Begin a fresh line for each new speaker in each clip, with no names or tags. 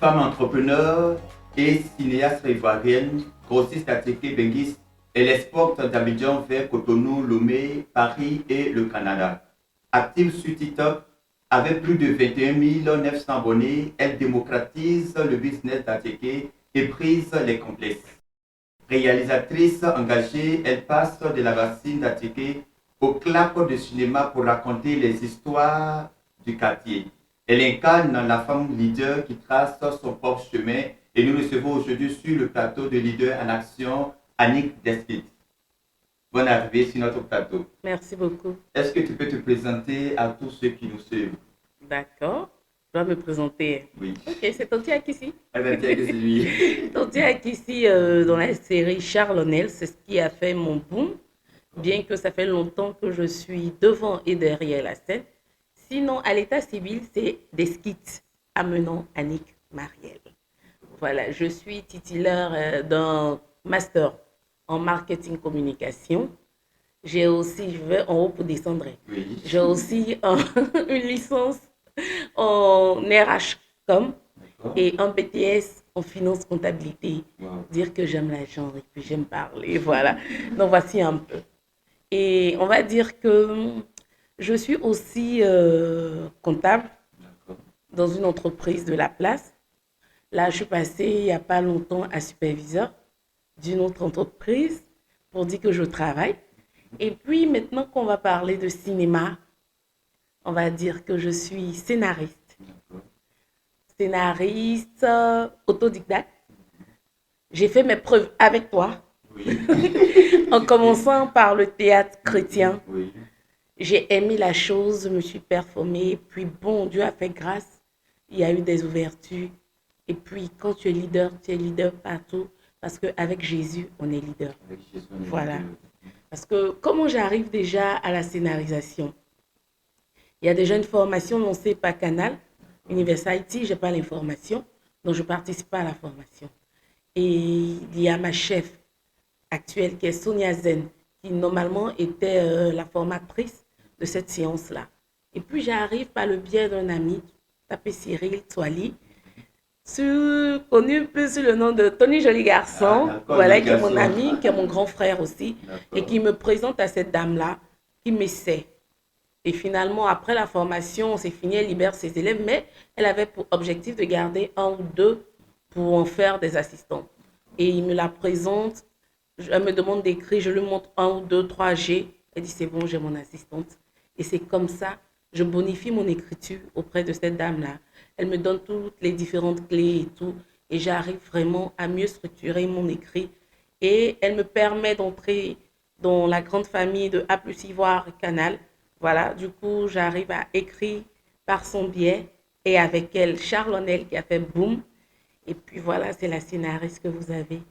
femme entrepreneur et cinéaste ivoirienne, grossiste à Teke Bengis, elle exporte d'Abidjan vers Cotonou, Lomé, Paris et le Canada. Active sur TikTok, avec plus de 21 900 abonnés, elle démocratise le business d'Ateke et brise les complexes. Réalisatrice engagée, elle passe de la racine d'Ateke au clap de cinéma pour raconter les histoires du quartier. Elle incarne la femme leader qui trace son propre chemin et nous recevons aujourd'hui sur le plateau de Leader en Action, Annick Deskit. Bonne arrivée sur notre plateau.
Merci beaucoup.
Est-ce que tu peux te présenter à tous ceux qui nous suivent?
D'accord. Je dois me présenter.
Oui.
Ok, c'est Tonti Akissi.
Eh bien, tiens que c'est lui.
Tonti Akissi, dans la série Charles O'Neill, c'est ce qui a fait mon boom. Bien que ça fait longtemps que je suis devant et derrière la scène. Sinon, à l'état civil, c'est des skits amenant Annick Marielle. Voilà, je suis titulaire d'un master en marketing communication. J'ai aussi, je vais en haut pour descendre.
Oui.
J'ai aussi une licence en RH com et un BTS en finance comptabilité.
Wow.
Dire que j'aime l'argent et que j'aime parler, voilà. Donc voici un peu. Et on va dire que je suis aussi comptable dans une entreprise de la place. Là, je suis passée il n'y a pas longtemps à superviseur d'une autre entreprise pour dire que je travaille. Et puis maintenant qu'on va parler de cinéma, on va dire que je suis scénariste. Scénariste, autodidacte. J'ai fait mes preuves avec toi.
Oui.
En commençant par le théâtre chrétien.
Oui.
J'ai aimé la chose, je me suis performée. Puis bon, Dieu a fait grâce. Il y a eu des ouvertures. Et puis quand tu es leader partout. Parce qu'avec Jésus, on est leader.
Avec Jésus, on est
Voilà.
leader.
Parce que comment j'arrive déjà à la scénarisation? Il y a déjà une formation lancée par Canal, Universal IT, je n'ai pas l'information, donc je ne participe pas à la formation. Et il y a ma chef actuelle qui est Sonia Zen, qui normalement était la formatrice de cette séance-là. Et puis j'arrive par le biais d'un ami, tapé Cyril Toali, connu plus sous le nom de Tony Joli Garçon, voilà, qui est mon ami, qui est mon grand frère aussi, et qui me présente à cette dame-là, qui m'essaie. Et finalement, après la formation, on s'est fini, elle libère ses élèves, mais elle avait pour objectif de garder un ou deux pour en faire des assistants. Et il me la présente, elle me demande d'écrire, je lui montre un ou deux, trois G. Elle dit c'est bon, j'ai mon assistante. Et c'est comme ça, je bonifie mon écriture auprès de cette dame-là. Elle me donne toutes les différentes clés et tout. Et j'arrive vraiment à mieux structurer mon écrit. Et elle me permet d'entrer dans la grande famille de A plus Ivoire Canal. Voilà, du coup, j'arrive à écrire par son biais et avec elle, Charles O'Neill qui a fait boom. Et puis voilà, c'est la scénariste que vous avez.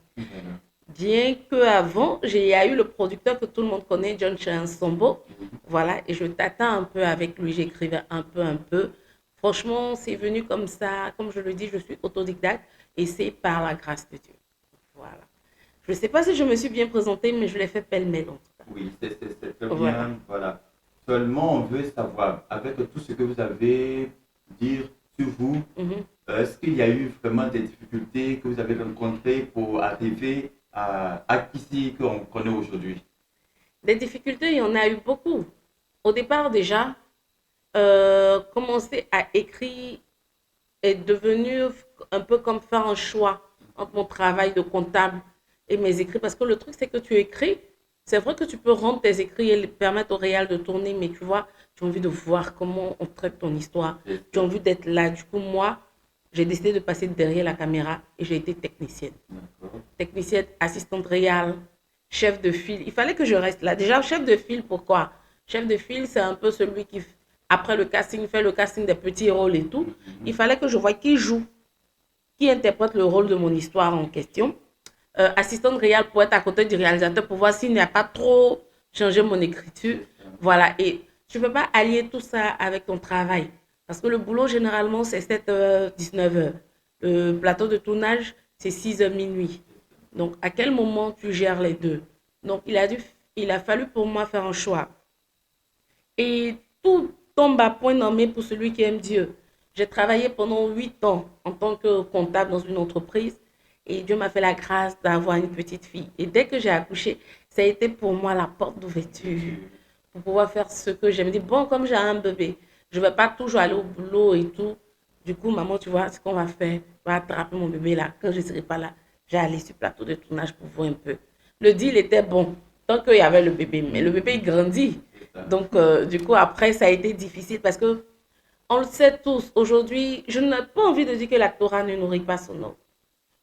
Bien qu'avant, il y a eu le producteur que tout le monde connaît, John Chansombo. Voilà, et je tâtais un peu avec lui, j'écrivais un peu, un peu. Franchement, c'est venu comme ça. Comme je le dis, je suis autodidacte et c'est par la grâce de Dieu. Voilà. Je ne sais pas si je me suis bien présentée, mais je l'ai fait pêle-mêle en tout cas.
Oui, c'est très bien.
Voilà.
Voilà. Seulement, on veut savoir, avec tout ce que vous avez dit sur vous, est-ce qu'il y a eu vraiment des difficultés que vous avez rencontrées pour arriver à ici qu'on connaît aujourd'hui?
Des difficultés, il y en a eu beaucoup. Au départ, déjà, commencer à écrire est devenu un peu comme faire un choix entre mon travail de comptable et mes écrits. Parce que le truc, c'est que tu écris. C'est vrai que tu peux rendre tes écrits et permettre au réel de tourner, mais tu vois, tu as envie de voir comment on traite ton histoire. Tu as envie d'être là. Du coup, moi, j'ai décidé de passer derrière la caméra et j'ai été technicienne. Technicienne, assistante réelle, chef de file. Il fallait que je reste là. Déjà, chef de file, pourquoi? Chef de file, c'est un peu celui qui, après le casting, fait le casting des petits rôles et tout. Il fallait que je voie qui joue, qui interprète le rôle de mon histoire en question. Assistante réelle pour être à côté du réalisateur pour voir s'il n'a pas trop changé mon écriture. Voilà. Et tu ne peux pas allier tout ça avec ton travail. Parce que le boulot, généralement, c'est 7h, 19h. Le plateau de tournage, c'est 6h minuit. Donc, à quel moment tu gères les deux? Donc, il a fallu pour moi faire un choix. Et tout tombe à point nommé pour celui qui aime Dieu. J'ai travaillé pendant 8 ans en tant que comptable dans une entreprise et Dieu m'a fait la grâce d'avoir une petite fille. Et dès que j'ai accouché, ça a été pour moi la porte d'ouverture pour pouvoir faire ce que j'aime. Dit, bon, comme j'ai un bébé, je ne vais pas toujours aller au boulot et tout. Du coup, maman, tu vois ce qu'on va faire. On va attraper mon bébé là. Quand je ne serai pas là, j'ai allé sur le plateau de tournage pour voir un peu. Le deal était bon, tant qu'il y avait le bébé. Mais le bébé, il grandit. Donc, du coup, après, ça a été difficile parce que on le sait tous. Aujourd'hui, je n'ai pas envie de dire que l'actorat ne nourrit pas son homme.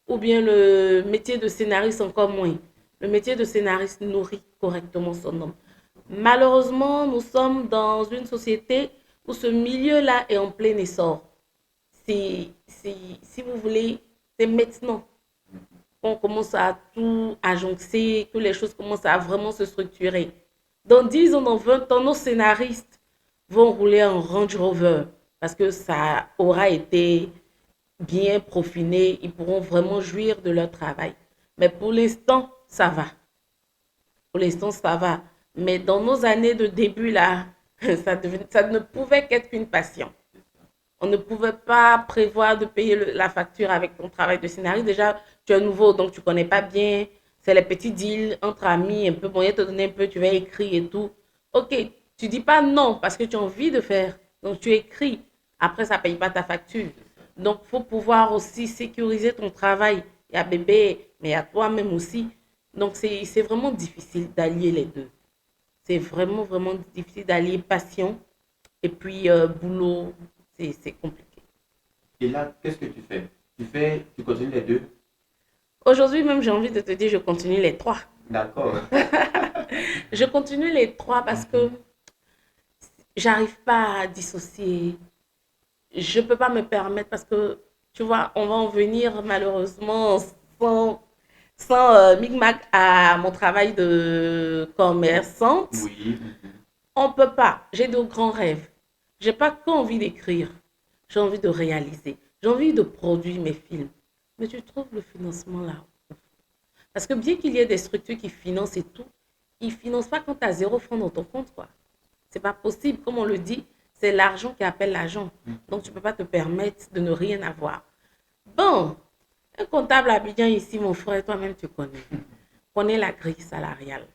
Ou bien le métier de scénariste encore moins. Le métier de scénariste nourrit correctement son homme. Malheureusement, nous sommes dans une société où ce milieu-là est en plein essor. Si vous voulez, c'est maintenant qu'on commence à tout agencer, que les choses commencent à vraiment se structurer. Dans 10 ans, dans 20 ans, nos scénaristes vont rouler en Range Rover parce que ça aura été bien profiné. Ils pourront vraiment jouir de leur travail. Mais pour l'instant, ça va. Pour l'instant, ça va. Mais dans nos années de début, là, ça ne pouvait qu'être qu'une passion. On ne pouvait pas prévoir de payer la facture avec ton travail de scénariste. Déjà, tu es nouveau, donc tu ne connais pas bien. C'est les petits deals entre amis, un peu. Bon, il te donner un peu, tu vas écrire et tout. Ok, tu dis pas non parce que tu as envie de faire. Donc, tu écris. Après, ça ne paye pas ta facture. Donc, il faut pouvoir aussi sécuriser ton travail. Il y a bébé, mais il y a toi-même aussi. Donc, c'est vraiment difficile d'allier les deux. C'est vraiment, vraiment difficile d'allier passion et puis boulot. C'est compliqué.
Et là, qu'est-ce que tu fais? Tu continues les deux?
Aujourd'hui même, j'ai envie de te dire, je continue les trois.
D'accord.
Je continue les trois parce que j'arrive pas à dissocier. Je peux pas me permettre parce que, tu vois, on va en venir malheureusement sans micmac à mon travail de commerçante.
Oui.
On peut pas. J'ai de grands rêves. J'ai pas qu'envie d'écrire. J'ai envie de réaliser. J'ai envie de produire mes films. Mais tu trouves le financement là. Parce que bien qu'il y ait des structures qui financent et tout, ils ne financent pas quand tu as 0 franc dans ton compte, quoi. C'est pas possible. Comme on le dit, c'est l'argent qui appelle l'argent. Donc, tu ne peux pas te permettre de ne rien avoir. Bon, un comptable à Abidjan ici, mon frère, toi-même, tu connais. Connais la grille salariale.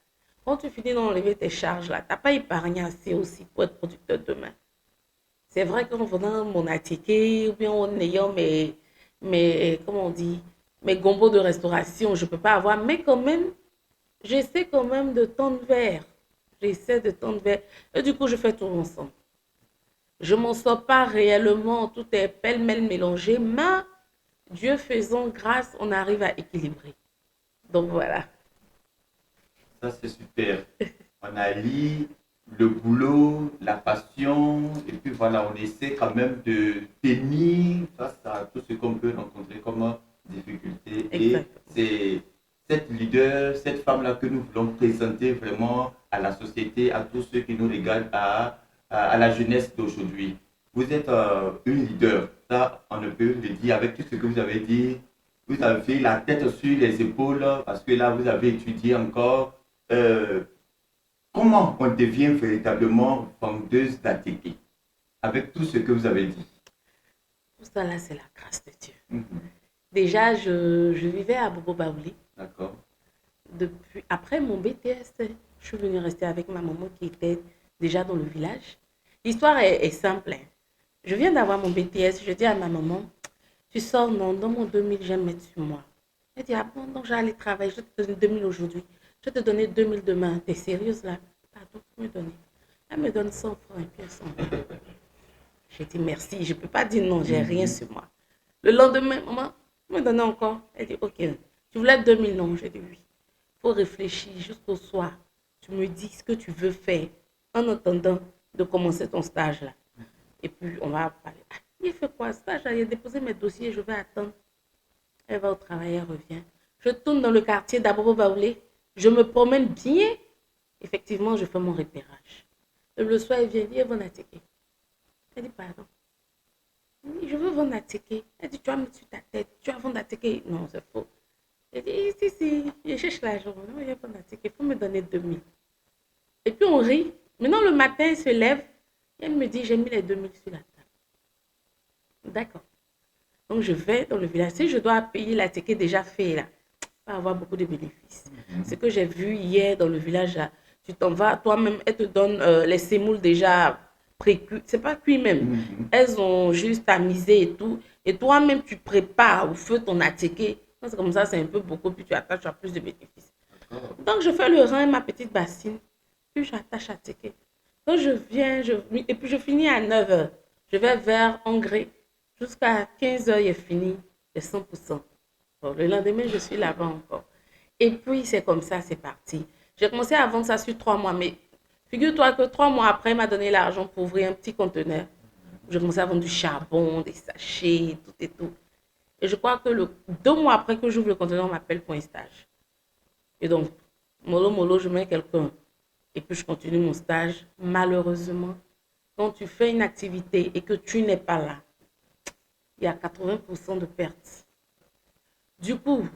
Quand tu finis d'enlever tes charges là, tu n'as pas épargné assez aussi pour être producteur demain. C'est vrai qu'en venant mon attiqué ou bien en ayant comment on dit, mes gombos de restauration, je ne peux pas avoir, mais quand même, j'essaie quand même de tendre vers. J'essaie de tendre vers. Et du coup, je fais tout ensemble. Je ne m'en sors pas réellement, tout est pêle-mêle mélangé, mais Dieu faisant grâce, on arrive à équilibrer. Donc voilà.
Ça, c'est super. On allie le boulot, la passion, et puis voilà, on essaie quand même de tenir face à tout ce qu'on peut rencontrer comme difficulté. Et
Exact.
c'est cette leader, cette femme-là que nous voulons présenter vraiment à la société, à tous ceux qui nous regardent, à la jeunesse d'aujourd'hui. Vous êtes une leader, ça on ne peut le dire avec tout ce que vous avez dit. Vous avez la tête sur les épaules parce que là vous avez étudié encore. Euh, Comment on devient véritablement vendeuse d'attiqués avec tout ce que vous avez dit?
Tout ça là, c'est la grâce de Dieu.
Mhm.
Déjà, je vivais à Bobo Baouli.
D'accord.
Après mon BTS, je suis venue rester avec ma maman qui était déjà dans le village. L'histoire est simple, hein. Je viens d'avoir mon BTS, je dis à ma maman, tu sors, non, dans mon 2000, j'aime mettre sur moi. Elle dit, ah bon, donc j'allais travailler, je vais te donner 2000 aujourd'hui, je vais te donner 2000 demain. T'es sérieuse là? Pardon, me donner. Elle me donne 100 francs et puis 100 francs. J'ai dit merci, je ne peux pas dire non, j'ai rien sur moi. Le lendemain, maman me donnait encore. Elle dit, ok, tu voulais 2000, non? J'ai dit oui. Il faut réfléchir jusqu'au soir. Tu me dis ce que tu veux faire en attendant de commencer ton stage là. Et puis, on va parler. Ah, il fait quoi, stage? Il a déposé mes dossiers, je vais attendre. Elle va au travail, elle revient. Je tourne dans le quartier d'Abobo Baoulé. Je me promène bien. Effectivement, je fais mon repérage. Et le soir, elle vient dire, elle va n'attaquer. Elle dit, pardon. Oui, je veux vendre un ticket. Elle dit, tu vas mettre sur ta tête. Tu vas vendre un ticket. Non, c'est faux. Elle dit, si, je cherche l'argent. Non, je vais vendre un ticket. Il faut me donner 2000. Et puis on rit. Maintenant, le matin, elle se lève. Et elle me dit, j'ai mis les 2000 sur la table. D'accord. Donc, je vais dans le village. Si je dois payer la ticket déjà fait, là, va avoir beaucoup de bénéfices. Ce que j'ai vu hier dans le village, là, tu t'en vas, toi-même, elles te donnent les sémoules déjà pré-cuits. C'est pas cuit même. Elles ont juste tamisé et tout. Et toi-même, tu prépares au feu ton attiqué. C'est comme ça, c'est un peu beaucoup, puis tu attaches à plus de bénéfices. Donc, je fais le rein, ma petite bassine, puis j'attache attiqué. Quand je viens, et puis je finis à 9h. Je vais vers Engrais. Jusqu'à 15h, il est fini, c'est 100%. Bon, le lendemain, je suis là-bas encore. Et puis, c'est comme ça, c'est parti. J'ai commencé à vendre ça sur 3 mois, mais figure-toi que 3 mois après, il m'a donné l'argent pour ouvrir un petit conteneur. J'ai commencé à vendre du charbon, des sachets, tout et tout. Et je crois que 2 mois après que j'ouvre le conteneur, on m'appelle pour un stage. Et donc, mollo, je mets quelqu'un. Et puis, je continue mon stage. Malheureusement, quand tu fais une activité et que tu n'es pas là, il y a 80% de pertes. Du coup,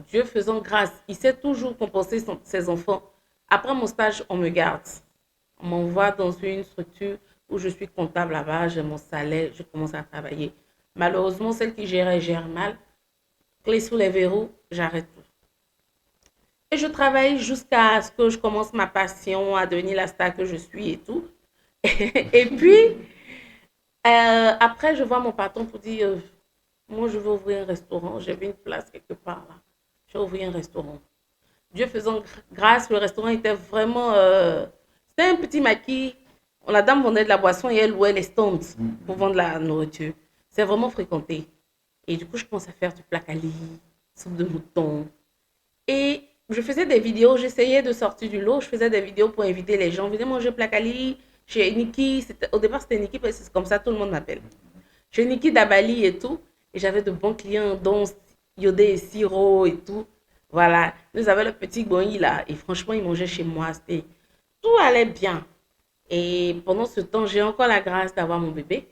Dieu faisant grâce, il sait toujours compenser ses enfants. Après mon stage, on me garde. On m'envoie dans une structure où je suis comptable là-bas, j'ai mon salaire, je commence à travailler. Malheureusement, celle qui gérait gère mal. Clé sous les verrous, j'arrête tout. Et je travaille jusqu'à ce que je commence ma passion, à devenir la star que je suis et tout. Et puis, après, je vois mon patron pour dire, moi, je veux ouvrir un restaurant. J'avais une place quelque part là. J'ai ouvert un restaurant. Dieu faisant grâce, le restaurant était vraiment... c'était un petit maquis. La dame vendait de la boisson et elle louait les stands pour vendre la nourriture. C'est vraiment fréquenté. Et du coup, je commence à faire du placali, soupe de mouton. Et je faisais des vidéos, j'essayais de sortir du lot. Je faisais des vidéos pour inviter les gens. Venez manger placali chez Niki. Au départ, c'était Niki parce que c'est comme ça tout le monde m'appelle. Chez Niki Dabali et tout. Et j'avais de bons clients, dont Yodé et Siro et tout. Voilà. Nous avions le petit Goyi là. Et franchement, ils mangeaient chez moi. Tout allait bien. Et pendant ce temps, j'ai encore la grâce d'avoir mon bébé.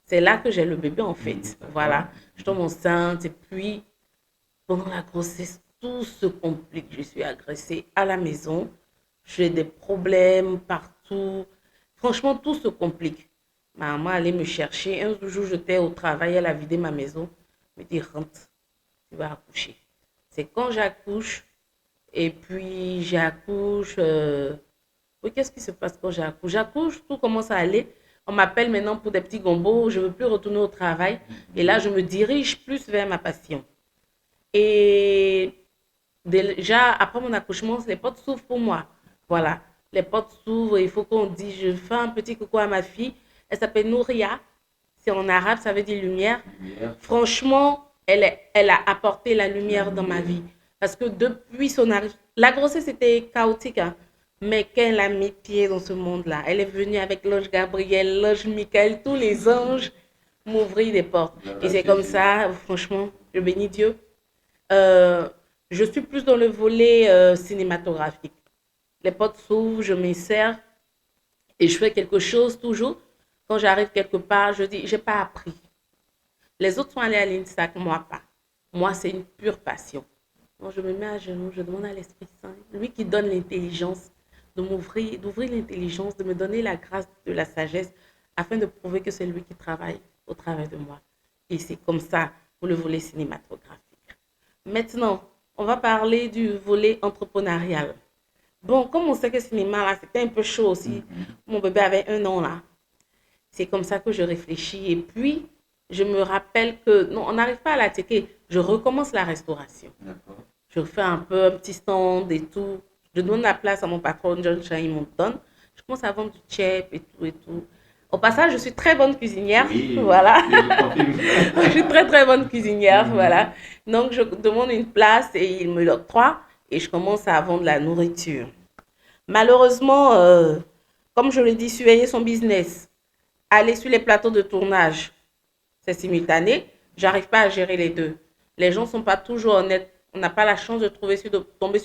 C'est là que j'ai le bébé en fait. Voilà. Je tombe enceinte et puis pendant la grossesse, tout se complique. Je suis agressée à la maison. J'ai des problèmes partout. Franchement, tout se complique. Ma maman allait me chercher. Un jour, j'étais au travail, elle a vidé ma maison. Elle me dit, rentre, tu vas accoucher. C'est quand j'accouche, et puis j'accouche. Oui, qu'est-ce qui se passe quand j'accouche? J'accouche, tout commence à aller. On m'appelle maintenant pour des petits gombos. Je ne veux plus retourner au travail. Et là, je me dirige plus vers ma passion. Et déjà, après mon accouchement, les portes s'ouvrent pour moi. Voilà. Les portes s'ouvrent. Il faut qu'on dise, je fais un petit coucou à ma fille. Elle s'appelle Nouria. C'est en arabe, ça veut dire lumière. Franchement, elle a apporté la lumière dans ma vie. Parce que depuis son arrivée, la grossesse était chaotique, hein, mais quand elle a mis pied dans ce monde-là, elle est venue avec l'ange Gabriel, l'ange Michael, tous les anges m'ouvrir des portes. Et c'est comme ça, franchement, je bénis Dieu. Euh, je suis plus dans le volet cinématographique. Les portes s'ouvrent, je m'insère et je fais quelque chose toujours. Quand j'arrive quelque part, je dis, j'ai pas appris. Les autres sont allés à l'INSAC, moi pas. Moi, c'est une pure passion. Donc, je me mets à genoux, je demande à l'Esprit Saint, lui qui donne l'intelligence, d'ouvrir l'intelligence, de me donner la grâce de la sagesse, afin de prouver que c'est lui qui travaille au travers de moi. Et c'est comme ça pour le volet cinématographique. Maintenant, on va parler du volet entrepreneurial. Bon, comme on sait que le cinéma, là, c'était un peu chaud aussi. Mon bébé avait 1 an, là. C'est comme ça que je réfléchis. Et puis, je me rappelle que, non, on n'arrive pas à la checker. Je recommence la restauration. Je fais un peu un petit stand et tout. Je donne la place à mon patron, John Chan, il m'en donne. Je commence à vendre du chep et tout et tout. Au passage, je suis très bonne cuisinière. Oui, voilà. Je suis très, très bonne cuisinière. Voilà. Donc, je demande une place et il me l'octroie et je commence à vendre la nourriture. Malheureusement, comme je l'ai dit, surveiller son business, aller sur les plateaux de tournage, c'est simultané. J'arrive pas à gérer les deux. Les gens sont pas toujours honnêtes. On n'a pas la chance de tomber sur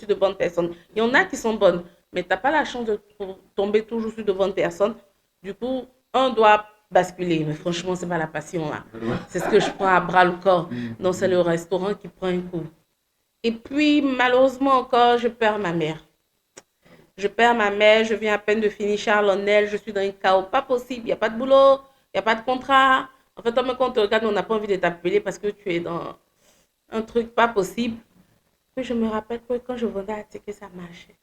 de bonnes personnes. Il y en a qui sont bonnes, mais tu n'as pas la chance de tomber toujours sur de bonnes personnes. Du coup, on doit basculer. Mais franchement, c'est pas la passion là. C'est ce que je prends à bras le corps. Donc, c'est le restaurant qui prend un coup. Et puis, malheureusement encore, je perds ma mère. Je perds ma mère, je viens à peine de finir Charles Honnel, je suis dans un chaos pas possible. Il n'y a pas de boulot, il n'y a pas de contrat. En fait, quand on te regarde, on n'a pas envie de t'appeler parce que tu es dans un truc pas possible. Puis je me rappelle que quand je vendais à Teke, ça marchait.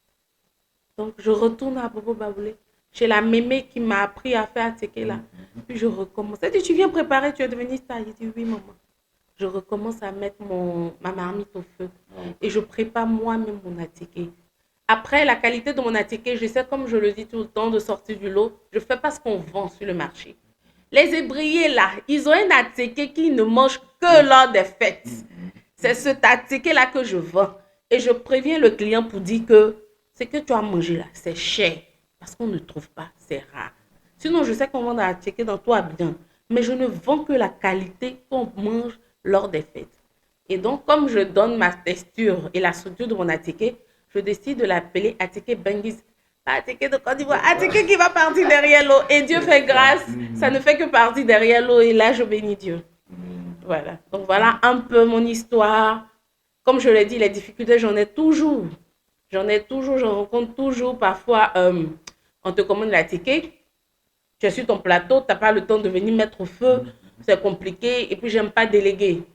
Donc, je retourne à Bobo Baboulé, chez la mémé qui m'a appris à faire Teke là. Puis je recommence. Elle dit, tu viens préparer, tu es devenu star. J'ai dit, oui, maman. Je recommence à mettre ma marmite au feu. Et je prépare moi-même mon attiqué. Après, la qualité de mon attiqué, j'essaie, comme je le dis tout le temps, de sortir du lot. Je ne fais pas ce qu'on vend sur le marché. Les ébriers, là, ils ont un attiqué qui ne mange que lors des fêtes. C'est ce attiqué-là que je vends. Et je préviens le client pour dire que ce que tu as mangé là, c'est cher. Parce qu'on ne trouve pas, c'est rare. Sinon, je sais qu'on vend un attiqué dans toi bien. Mais je ne vends que la qualité qu'on mange lors des fêtes. Et donc, comme je donne ma texture et la structure de mon attiqué, je décide de l'appeler attiqué Bengis. Pas attiqué de Côte d'Ivoire, attiqué qui va partir derrière l'eau. Et Dieu fait grâce, ça ne fait que partir derrière l'eau. Et là, je bénis Dieu. Voilà. Donc, voilà un peu mon histoire. Comme je l'ai dit, les difficultés, j'en ai toujours. J'en rencontre toujours. Parfois, on te commande l'attiqué. Tu es sur ton plateau, tu n'as pas le temps de venir mettre au feu. C'est compliqué. Et puis, j'aime pas déléguer.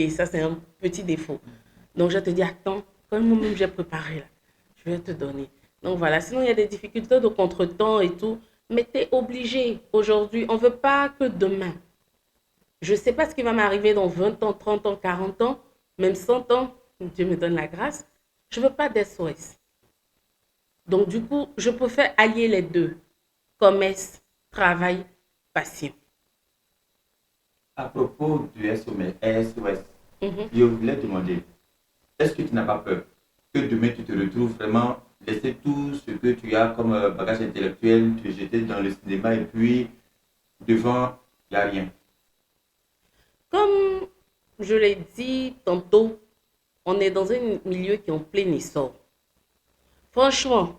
Ça c'est un petit défaut. Donc je te dis, attends, quand moi-même j'ai préparé là, je vais te donner. Donc voilà, sinon il y a des difficultés de contretemps et tout, mais tu es obligé aujourd'hui. On ne veut pas que demain. Je ne sais pas ce qui va m'arriver dans 20 ans, 30 ans, 40 ans, même 100 ans, Dieu me donne la grâce. Je ne veux pas d'SOS. Donc du coup, je préfère allier les deux. Commerce, travail, passion.
À propos du SOS, je voulais demander, est-ce que tu n'as pas peur que demain tu te retrouves vraiment laisser tout ce que tu as comme bagage intellectuel, te jeter dans le cinéma et puis devant, il n'y a rien?
Comme je l'ai dit tantôt, on est dans un milieu qui est en plein essor. Franchement,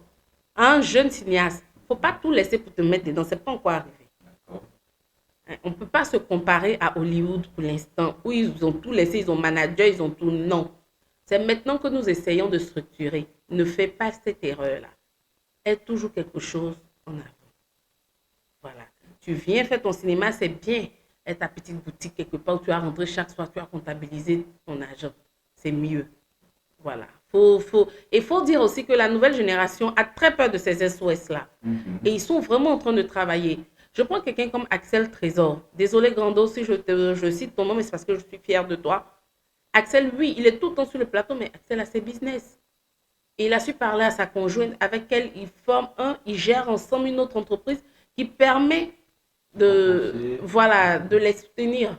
un jeune cinéaste, il ne faut pas tout laisser pour te mettre dedans, c'est pas encore arrivé. On ne peut pas se comparer à Hollywood pour l'instant, où ils ont tout laissé, ils ont manager, ils ont tout. Non. C'est maintenant que nous essayons de structurer. Ne fais pas cette erreur-là. Aie toujours quelque chose en avant. Voilà. Tu viens faire ton cinéma, c'est bien. Aie ta petite boutique quelque part où tu vas rentrer chaque soir, tu vas comptabiliser ton argent. C'est mieux. Voilà. Il faut dire aussi que la nouvelle génération a très peur de ces SOS-là. Et ils sont vraiment en train de travailler. Je prends quelqu'un comme Axel Trésor. Désolé, Grando, si je cite ton nom, mais c'est parce que je suis fière de toi. Axel, oui, il est tout le temps sur le plateau, mais Axel a ses business. Et il a su parler à sa conjointe avec elle il gère ensemble une autre entreprise qui permet de les soutenir.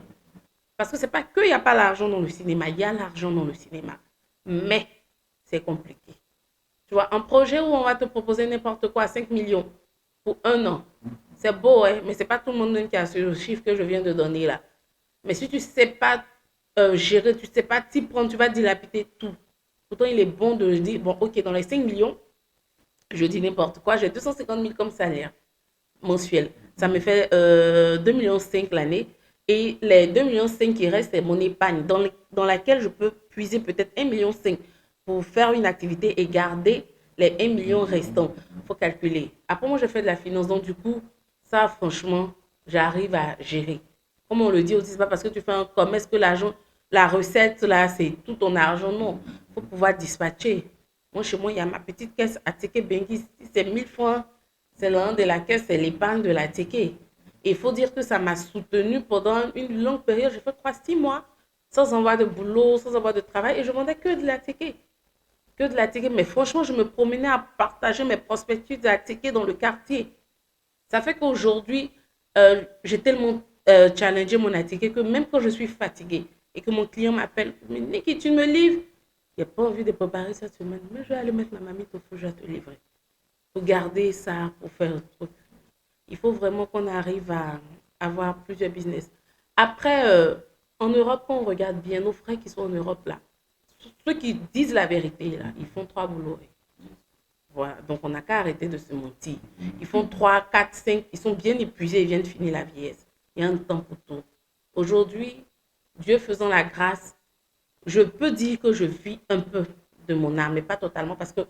Parce que c'est pas qu'il n'y a pas l'argent dans le cinéma, il y a l'argent dans le cinéma. Mais c'est compliqué. Tu vois, un projet où on va te proposer n'importe quoi à 5 millions pour un an, c'est beau, hein, mais c'est pas tout le monde qui a ce chiffre que je viens de donner là. Mais si tu ne sais pas gérer, tu ne sais pas t'y prendre, tu vas dilapider tout. Pourtant, il est bon de dire, bon, ok, dans les 5 millions, je dis n'importe quoi, j'ai 250 000 comme salaire mensuel. Ça me fait 2,5 millions l'année. Et les 2,5 millions qui restent, c'est mon épargne dans laquelle je peux puiser peut-être 1,5 million pour faire une activité et garder les 1 million restants. Il faut calculer. Après, moi, je fais de la finance. Donc, du coup, ça, franchement, j'arrive à gérer. Comme on le dit aussi, c'est pas parce que tu fais un commerce que l'argent, la recette, là, c'est tout ton argent. Non, il faut pouvoir dispatcher. Moi, chez moi, il y a ma petite caisse à ticket Bengis. C'est 1000 francs. C'est l'un de la caisse, c'est l'épargne de la ticket. Il faut dire que ça m'a soutenu pendant une longue période. J'ai fait 3-6 mois sans avoir de boulot, sans avoir de travail. Et je vendais que de la ticket. Que de la ticket. Mais franchement, je me promenais à partager mes prospectus de la ticket dans le quartier. Ça fait qu'aujourd'hui, j'ai tellement challengé mon ticket que même quand je suis fatiguée et que mon client m'appelle, mais Niki, tu me livres? Il n'y a pas envie de préparer cette semaine. Mais je vais aller mettre ma mamie au feu, je vais te livrer. Pour garder ça, pour faire un truc. Il faut vraiment qu'on arrive à avoir plusieurs business. Après, en Europe, quand on regarde bien, nos frères qui sont en Europe, là, ceux qui disent la vérité, là, ils font 3 boulots. Voilà, donc on n'a qu'à arrêter de se mentir. Ils font 3, 4, 5, ils sont bien épuisés, ils viennent finir la vieillesse. Il y a un temps pour tout. Aujourd'hui, Dieu faisant la grâce, je peux dire que je vis un peu de mon âme, mais pas totalement, parce que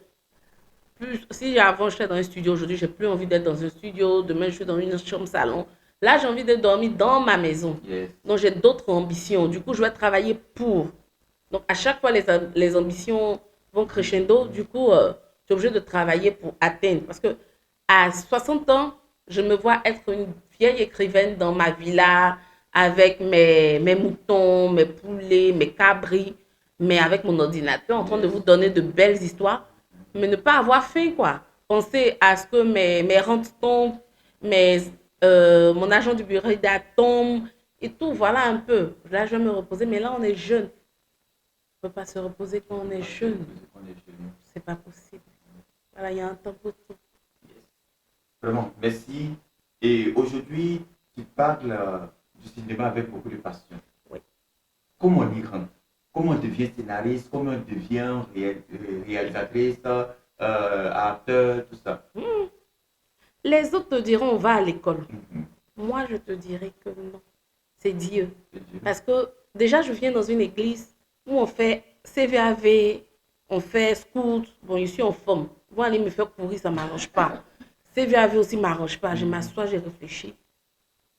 si avant j'étais dans un studio, aujourd'hui j'ai plus envie d'être dans un studio, demain je suis dans une chambre salon. Là, j'ai envie de dormir dans ma maison.
Yes.
Donc, j'ai d'autres ambitions. Du coup, je vais travailler pour. Donc, à chaque fois, les ambitions vont crescendo. Du coup, je suis obligée de travailler pour atteindre. Parce que à 60 ans, je me vois être une vieille écrivaine dans ma villa avec mes moutons, mes poulets, mes cabris, mais avec mon ordinateur en train de vous donner de belles histoires, mais ne pas avoir faim, quoi. Penser à ce que mes rentes tombent, mon agent du bureau tombe et tout, voilà un peu. Là, je vais me reposer, mais là, on est jeune. On ne peut pas se reposer quand on est jeune. C'est pas possible. Voilà, il y a un temps pour tout.
Vraiment, merci. Et aujourd'hui, tu parles du cinéma avec beaucoup de passion.
Oui.
Comment on y rentre? Comment on devient scénariste? Comment on devient réalisatrice, acteur, tout ça?
Les autres te diront, on va à l'école. Moi, je te dirais que non. C'est Dieu. Parce que déjà, je viens dans une église où on fait CVAV, on fait scout. Bon, ici, on forme. Bon, aller me faire courir, ça ne m'arrange pas. CVAV aussi ne m'arrange pas. Je m'assois, je réfléchis.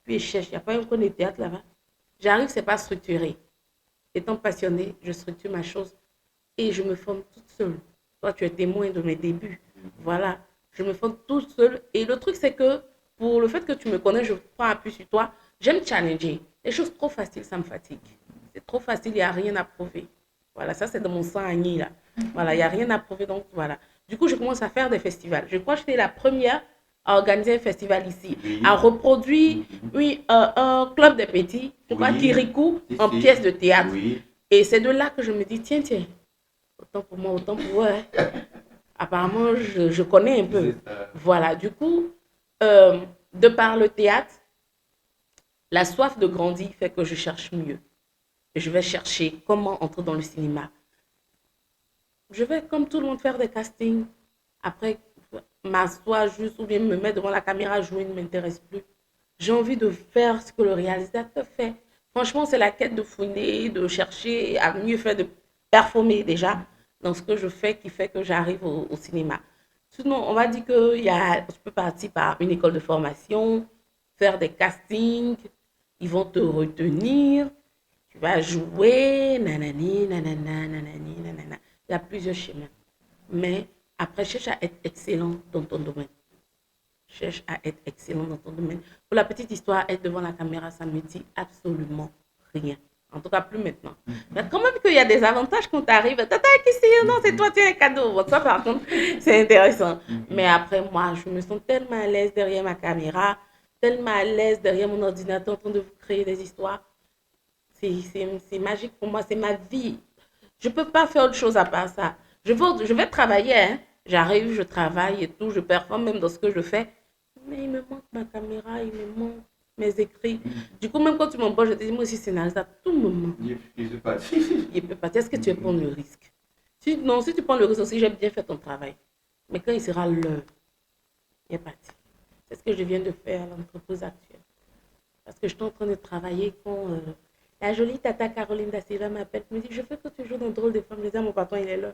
Puis je cherche. Il n'y a pas un coin de théâtre là-bas. J'arrive, ce n'est pas structuré. Étant passionnée, je structure ma chose et je me forme toute seule. Toi, tu es témoin de mes débuts. Voilà. Je me forme toute seule. Et le truc, c'est que pour le fait que tu me connais, je prends appui sur toi. J'aime challenger. Les choses trop faciles, ça me fatigue. C'est trop facile, il n'y a rien à prouver. Voilà, ça c'est dans mon sang agni là. Voilà, il n'y a rien à prouver, donc voilà. Du coup, je commence à faire des festivals. Je crois que j'étais la première à organiser un festival ici, à reproduire un club des petits, je crois Kirikou, en pièce de théâtre. Et c'est de là que je me dis, tiens, autant pour moi, autant pour eux. Hein. Apparemment, je connais un peu. Voilà, du coup, de par le théâtre, la soif de grandir fait que je cherche mieux. Je vais chercher comment entrer dans le cinéma. Je vais, comme tout le monde, faire des castings. Après, m'asseoir juste ou bien me mettre devant la caméra, jouer ne m'intéresse plus. J'ai envie de faire ce que le réalisateur fait. Franchement, c'est la quête de fouiner, de chercher à mieux faire, de performer déjà dans ce que je fais qui fait que j'arrive au cinéma. Sinon, on va dire que je peux partir par une école de formation, faire des castings, ils vont te retenir, tu vas jouer, nanani, nanana, nanani, nanana. Il y a plusieurs schémas. Mais après, cherche à être excellent dans ton domaine. Cherche à être excellent dans ton domaine. Pour la petite histoire, être devant la caméra, ça ne me dit absolument rien. En tout cas, plus maintenant. Mais quand même qu'il y a des avantages quand tu arrives. Tata, qu'est-ce non, c'est toi, tu as un cadeau. Bon, ça, par contre, c'est intéressant. Mais après, moi, je me sens tellement à l'aise derrière ma caméra, tellement à l'aise derrière mon ordinateur en train de vous créer des histoires. C'est magique pour moi, c'est ma vie. Je ne peux pas faire autre chose à part ça. Je vais travailler, hein. J'arrive, je travaille et tout, je performe même dans ce que je fais. Mais il me manque ma caméra, il me manque mes écrits. Du coup, même quand tu m'embauches, je te dis, moi aussi, scénariste, tout me manque.
Il peut pas.
Il peut pas. Est-ce que tu veux prendre le risque? Non, si tu prends le risque aussi, j'ai bien fait ton travail. Mais quand il sera l'heure, il est parti. C'est ce que je viens de faire à l'entreprise actuelle. Parce que je suis en train de travailler quand la jolie tata Caroline Da Silva m'appelle. Elle me dit, je veux que tu joues dans Drôle de femme. Je dis, mon patron, il est là.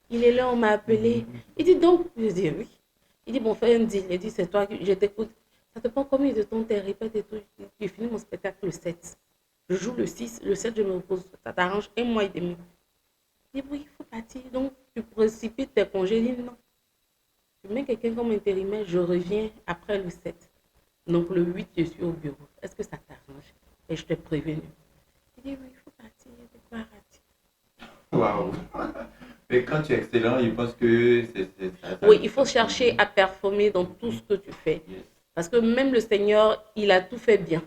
Il est là, on m'a appelé. Il dit, donc, je dis, oui. Il dit, bon, fais un deal. Il dit, c'est toi, je t'écoute. Ça te prend combien de temps, tu répètes et tout. J'ai fini mon spectacle le 7. Je joue le 6, le 7, je me repose. Ça t'arrange 1 mois et demi. Il dit, oui, il faut partir. Donc, tu précipites tes congés. Il dit, non. Tu mets quelqu'un comme intérimaire, je reviens après le 7. Donc, le 8, je suis au bureau. Est-ce que ça t'arrange? Et je t'ai prévenu. Il dit, oui, il faut partir. Il faut pas rater.
Waouh! Mais quand tu es excellent, je pense que ça.
Oui, il faut chercher à performer dans tout ce que tu fais. Parce que même le Seigneur, il a tout fait bien.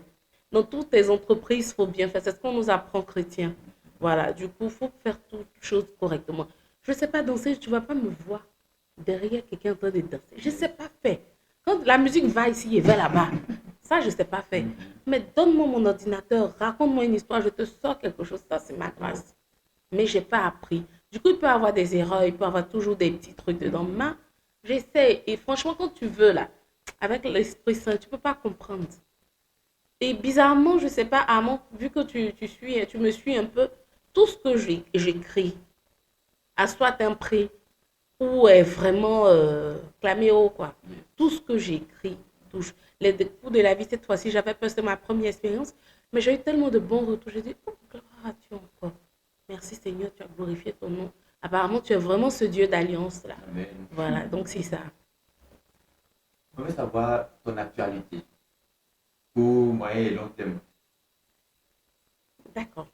Dans toutes tes entreprises, il faut bien faire. C'est ce qu'on nous apprend chrétien. Voilà, du coup, il faut faire toutes choses correctement. Je ne sais pas danser, tu ne vas pas me voir derrière quelqu'un en train de danser. Je ne sais pas faire. Quand la musique va ici et va là-bas, ça, je ne sais pas faire. Mais donne-moi mon ordinateur, raconte-moi une histoire, je te sors quelque chose. Ça, c'est ma grâce. Mais je n'ai pas appris. Du coup, il peut y avoir des erreurs, il peut y avoir toujours des petits trucs dedans. Mais j'essaie. Et franchement, quand tu veux, là, avec l'Esprit Saint, tu ne peux pas comprendre. Et bizarrement, je ne sais pas, Armand, vu que tu me suis un peu, tout ce que j'écris a soit un prix ou est vraiment clamé haut, quoi. Tout ce que j'écris touche. les coups de la vie, cette fois-ci, j'avais peur, c'était ma première expérience. Mais j'ai eu tellement de bons retours. J'ai dit, oh, gloire à Dieu encore. Merci Seigneur, tu as glorifié ton nom. Apparemment, tu es vraiment ce Dieu d'alliance-là.
Amen.
Voilà, donc c'est ça.
Je veux savoir ton actualité pour moyen et long terme.
D'accord.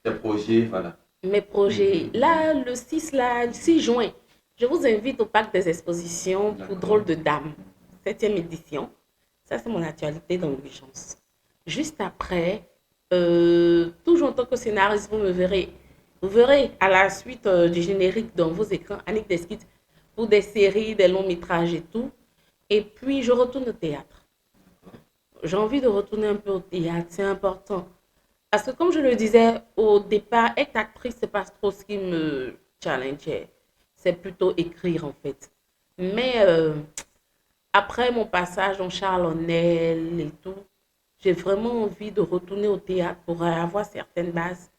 Tes projets, voilà.
Mes projets. Là, le 6 juin, je vous invite au Parc des Expositions pour Drôle de Dame, 7e édition. Ça, c'est mon actualité dans l'urgence. Juste après, toujours en tant que scénariste, vous verrez à la suite du générique dans vos écrans, Annick Deskit, pour des séries, des longs métrages et tout. Et puis, je retourne au théâtre. J'ai envie de retourner un peu au théâtre, c'est important. Parce que comme je le disais au départ, être actrice, c'est pas trop ce qui me challengeait. C'est plutôt écrire en fait. Mais après mon passage en Charlonnel et tout, j'ai vraiment envie de retourner au théâtre pour avoir certaines bases.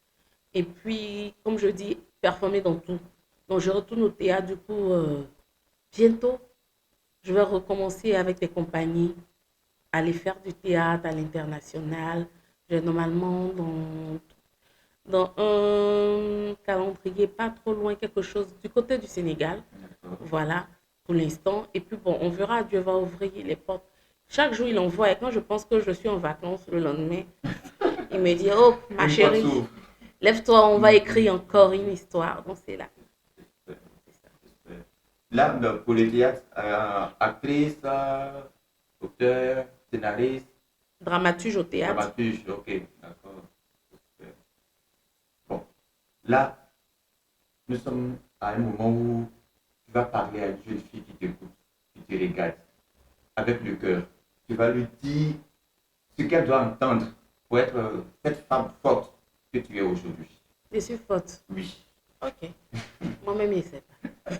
Et puis, comme je dis, performer dans tout. Donc je retourne au théâtre du coup bientôt. Je vais recommencer avec des compagnies, aller faire du théâtre à l'international. J'ai normalement dans un calendrier pas trop loin quelque chose du côté du Sénégal. Voilà, pour l'instant. Et puis bon, on verra, Dieu va ouvrir les portes. Chaque jour, il envoie. Et quand je pense que je suis en vacances le lendemain, il me dit, oh, ma chérie, lève-toi, on va écrire encore une histoire. Donc c'est là.
Là, pour le théâtre, actrice, auteur, scénariste.
Dramaturge au théâtre.
Dramaturge, ok, d'accord. Bon, là, nous sommes à un moment où tu vas parler à une jeune fille qui t'écoute, qui te regarde, avec le cœur. Tu vas lui dire ce qu'elle doit entendre pour être cette femme forte que tu es aujourd'hui.
Je suis forte.
Oui.
Ok. Moi-même, je ne sais pas.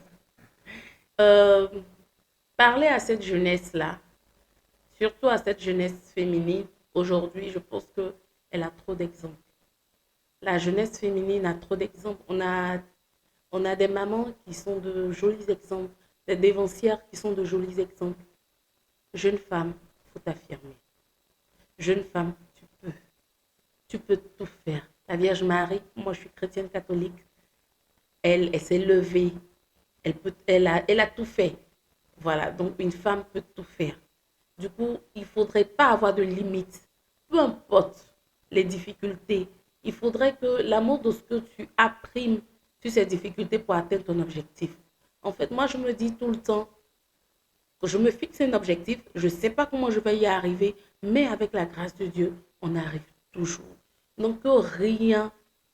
Parler à cette jeunesse-là, surtout à cette jeunesse féminine, aujourd'hui, je pense qu'elle a trop d'exemples. La jeunesse féminine a trop d'exemples. On a des mamans qui sont de jolis exemples, des dévancières qui sont de jolis exemples. Jeune femme, il faut t'affirmer. Jeune femme, tu peux tout faire. La Vierge Marie, moi je suis chrétienne catholique, elle s'est levée, elle a tout fait. Voilà, donc une femme peut tout faire. Du coup, il ne faudrait pas avoir de limites. Peu importe les difficultés, il faudrait que l'amour de ce que tu apprimes sur ces difficultés pour atteindre ton objectif. En fait, moi, je me dis tout le temps que je me fixe un objectif, je ne sais pas comment je vais y arriver, mais avec la grâce de Dieu, on arrive toujours. Donc, que rien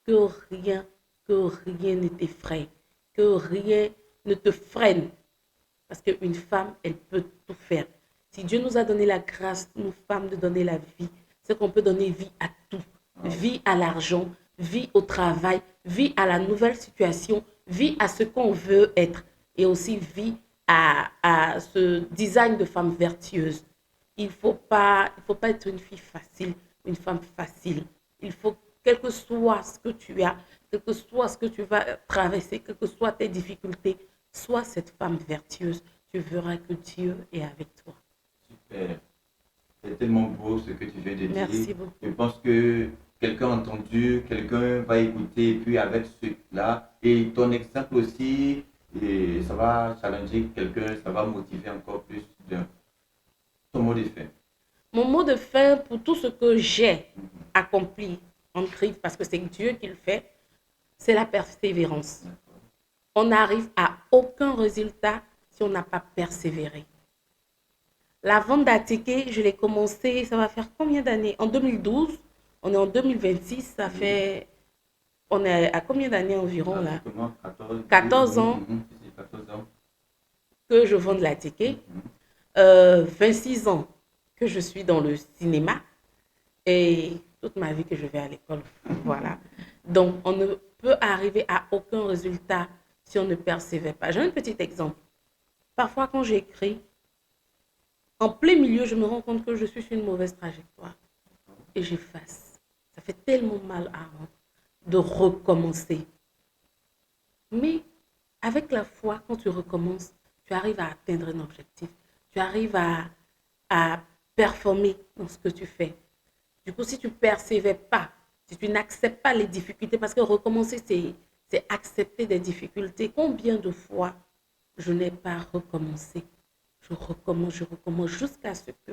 ne t'effraie, que rien ne te freine. Parce qu'une femme, elle peut tout faire. Si Dieu nous a donné la grâce, nous femmes, de donner la vie, c'est qu'on peut donner vie à tout. Vie à l'argent, vie au travail, vie à la nouvelle situation, vie à ce qu'on veut être et aussi vie à ce design de femme vertueuse. Il ne faut pas être une fille facile, une femme facile. Il faut, quel que soit ce que tu as, quel que soit ce que tu vas traverser, quelles que soient tes difficultés, sois cette femme vertueuse. Tu verras que Dieu est avec toi.
Super. C'est tellement beau ce que tu viens de dire.
Merci beaucoup.
Je pense que quelqu'un a entendu, quelqu'un va écouter, et puis avec cela, et ton exemple aussi, et ça va challenger quelqu'un, ça va motiver encore plus. Ton mot de fin.
Mon mot de fin pour tout ce que j'ai accompli en Christ, parce que c'est Dieu qui le fait, c'est la persévérance. On n'arrive à aucun résultat si on n'a pas persévéré. La vente d'attiqués, je l'ai commencé, ça va faire combien d'années? En 2012, on est en 2026, ça fait... On est à combien d'années environ là? 14 ans que je vends de l'attiqué. 26 ans que je suis dans le cinéma et toute ma vie que je vais à l'école. Voilà. Donc, on ne peut arriver à aucun résultat si on ne persévère pas. J'ai un petit exemple. Parfois, quand j'écris, en plein milieu, je me rends compte que je suis sur une mauvaise trajectoire et j'efface. Ça fait tellement mal à moi de recommencer. Mais avec la foi, quand tu recommences, tu arrives à atteindre un objectif. Tu arrives à performer dans ce que tu fais. Du coup, si tu ne persévères pas, si tu n'acceptes pas les difficultés, parce que recommencer, c'est accepter des difficultés. Combien de fois je n'ai pas recommencé? Je recommence jusqu'à ce que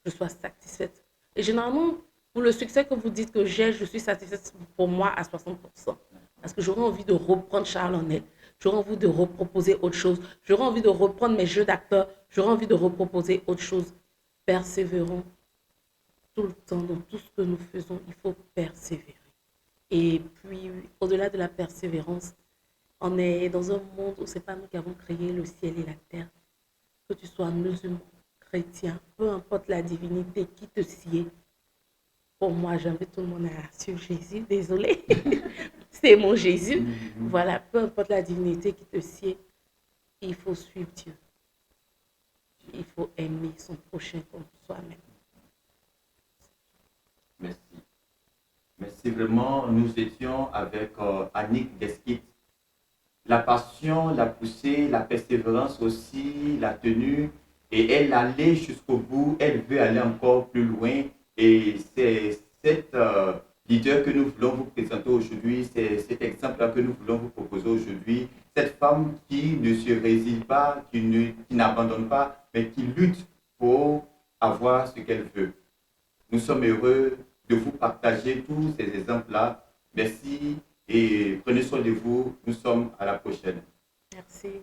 je sois satisfaite. Et généralement, pour le succès que vous dites que j'ai, je suis satisfaite pour moi à 60%. Parce que j'aurais envie de reprendre Charles en elle. J'aurais envie de reproposer autre chose. J'aurais envie de reprendre mes jeux d'acteurs. J'aurais envie de reproposer autre chose. Persévérons tout le temps dans tout ce que nous faisons. Il faut persévérer. Et puis, au-delà de la persévérance, on est dans un monde où ce n'est pas nous qui avons créé le ciel et la terre. Que tu sois musulman, chrétien, peu importe la divinité qui te sied. Pour moi, j'invite tout le monde à suivre Jésus. Désolée, c'est mon Jésus. Voilà, peu importe la divinité qui te sied, il faut suivre Dieu. Il faut aimer son prochain comme soi-même.
Merci. Merci vraiment. Nous étions avec Annick Desquites. La passion, la poussée, la persévérance aussi, la tenue. Et elle allait jusqu'au bout, elle veut aller encore plus loin. Et c'est cette leader que nous voulons vous présenter aujourd'hui, c'est cet exemple-là que nous voulons vous proposer aujourd'hui. Cette femme qui ne se résigne pas, qui n'abandonne pas, mais qui lutte pour avoir ce qu'elle veut. Nous sommes heureux de vous partager tous ces exemples-là. Merci et prenez soin de vous. Nous sommes à la prochaine.
Merci.